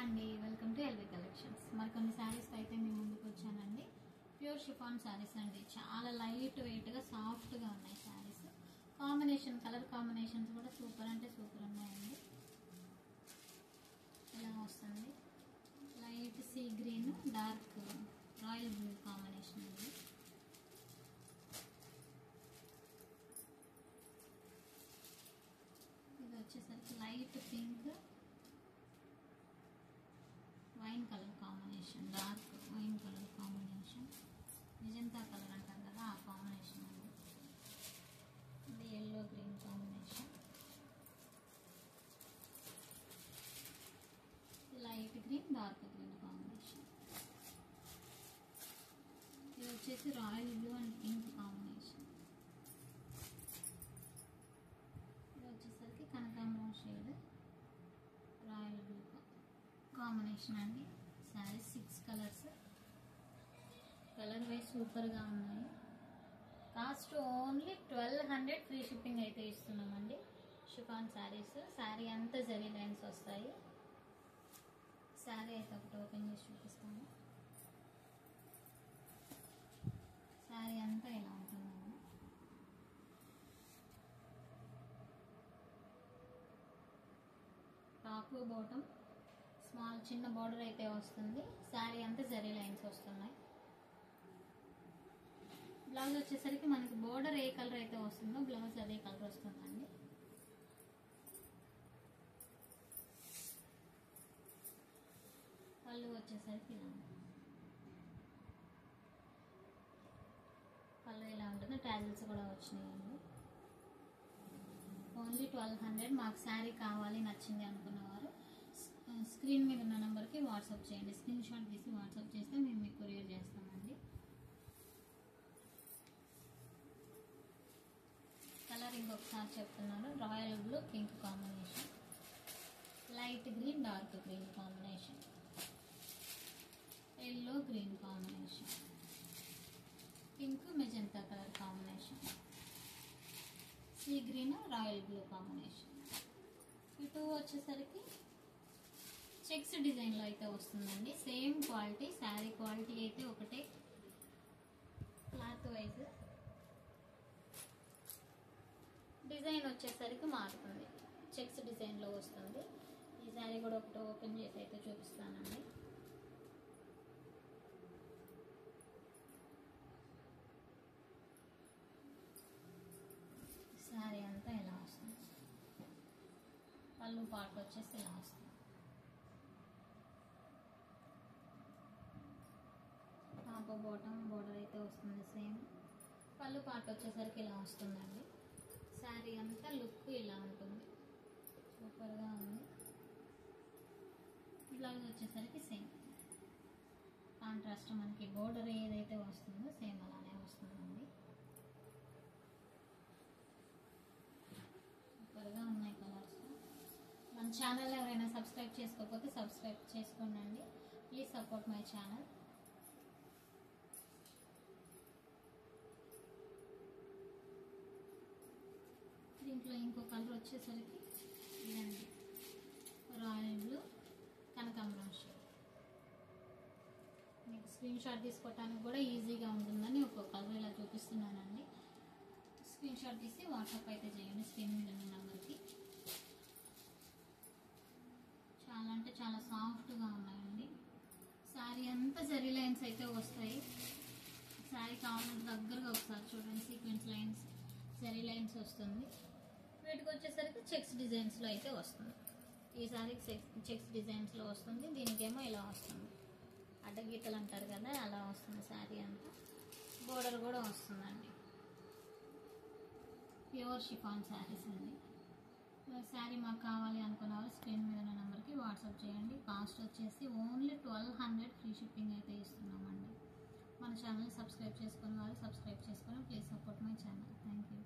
అండి welcome to LV collections. మరి కొన్ని శారీస్ అయితే మీ ముందుకు వచ్చానండి. ప్యూర్ షిఫాన్ శారీస్ అండి. చాలా లైట్ వెయిట్ గా సాఫ్ట్ గా ఉన్నాయి శారీస్. కాంబినేషన్ కలర్ కాంబినేషన్స్ కూడా సూపర్ అంటే సూపర్ ఉన్నాయండి. ఇలా వస్తుంది light sea green dark royal blue combination అండి. ఇది వచ్చేసరికి light pink wine colour combination, dark wine colour combination, magenta colour అంటారు కదా ఆ కాంబినేషన్ అండి. ఇది yellow green combination, light green dark green combination. ఇది వచ్చేసి royal blue and pink combination. ఇది వచ్చేసరికి కనకాంబరం షేడ్ రాయల్ బ్లూ కాంబినేషన్ అండి. Saris 6 colours, colour wise super గా ఉన్నాయి. కాస్ట్ ఓన్లీ 1200 ఫ్రీ షిప్పింగ్ అయితే ఇస్తున్నామండి. షిఫాన్ శారీస్, శారీ అంతా జరీ లైన్స్ వస్తాయి. శారీ అయితే ఒకటి ఓపెన్ చేసి చూపిస్తాను. శారీ అంతా ఇలా ఉంటుందండి. టాప్ బాటమ్ స్మాల్ చిన్న బార్డర్ అయితే వస్తుంది. శారీ అంతా జరీ లైన్స్ వస్తున్నాయి. బ్లౌజ్ వచ్చేసరికి మనకి బార్డర్ ఏ కలర్ అయితే వస్తుందో బ్లౌజ్ అదే కలర్ వస్తుందండి. పళ్ళు వచ్చేసరికి ఇలా పళ్ళు ఇలా ఉంటుంది. టాజిల్స్ కూడా వచ్చినాయండి. ఓన్లీ 1200. మాకు శారీ కావాలి నచ్చింది అనుకున్నవారు స్క్రీన్ మీద ఉన్న నెంబర్కి వాట్సాప్ చేయండి. స్క్రీన్ షాట్ తీసి వాట్సాప్ చేస్తే మేము మీకు కొరియర్ చేస్తామండి. కలర్ ఇంకొకసారి చెప్తున్నాను. Royal blue pink combination, light green dark green combination, yellow green combination, pink magenta colour combination, sea green royal blue combination. ఇటు వచ్చేసరికి చెక్స్ డిజైన్ లో అయితే వస్తుందండి. సేమ్ క్వాలిటీ, శారీ క్వాలిటీ అయితే ఒకటే, క్లాత్ వైజ్ డిజైన్ వచ్చేసరికి మారుతుంది. చెక్స్ డిజైన్ లో వస్తుంది. ఈ శారీ కూడా ఒకటి ఓపెన్ చేసి అయితే చూపిస్తానండి. శారీ అంతా ఇలా వస్తుంది. పళ్ళు పార్ట్ వచ్చేసి ఇలా వస్తుంది. టాప్ బాటమ్ బోర్డర్ అయితే వస్తుంది సేమ్. పళ్ళు పార్ట్ వచ్చేసరికి ఇలా వస్తుందండి. శారీ అంతా లుక్ ఇలా ఉంటుంది, సూపర్గా ఉంది. బ్లౌజ్ వచ్చేసరికి సేమ్ కాంట్రాస్ట్, మనకి బోర్డర్ ఏదైతే వస్తుందో సేమ్ అలానే వస్తుందండి. సూపర్గా ఉన్నాయి కలర్స్. మన ఛానల్ ఎవరైనా సబ్స్క్రైబ్ చేసుకోకపోతే సబ్స్క్రైబ్ చేసుకోండి. Please support my channel. దీంట్లో ఇంకో కలర్ వచ్చేసరికి ఇదండి, రాయల్ బ్లూ కనకాంబరం షేడ్. మీకు స్క్రీన్ షాట్ తీసుకోవటానికి కూడా ఈజీగా ఉంటుందని ఒక కలర్ ఇలా చూపిస్తున్నానండి. స్క్రీన్ షాట్ తీసి వాట్సాప్ అయితే చేయండి స్క్రీన్ మీద ఉన్న నెంబర్కి. చాలా అంటే చాలా సాఫ్ట్గా ఉన్నాయండి. శారీ అంతా జరీ లైన్స్ అయితే వస్తాయి. శారీ కావాలంటే దగ్గరగా ఒకసారి చూడండి. సీక్వెన్స్ లైన్స్, జరీ లైన్స్ వస్తుంది. వీటికి వచ్చేసరికి చెక్స్ డిజైన్స్లో అయితే వస్తుంది. ఈ శారీకి చెక్స్ డిజైన్స్లో వస్తుంది. దీనికేమో ఇలా వస్తుంది, అడ్డగీతలు అంటారు కదా అలా వస్తుంది. శారీ అంతా బోర్డర్ కూడా వస్తుందండి. ప్యూర్ షిఫాన్ శారీస్ అండి. శారీ మాకు కావాలి అనుకున్న వాళ్ళు స్క్రీన్ మీద ఉన్న నెంబర్కి వాట్సాప్ చేయండి. కాస్ట్ వచ్చేసి ఓన్లీ 1200 ఫ్రీ షిప్పింగ్ అయితే ఇస్తున్నామండి. మన ఛానల్ని సబ్స్క్రైబ్ చేసుకున్న వాళ్ళు సబ్స్క్రైబ్ చేసుకొని please support my channel. Thank you.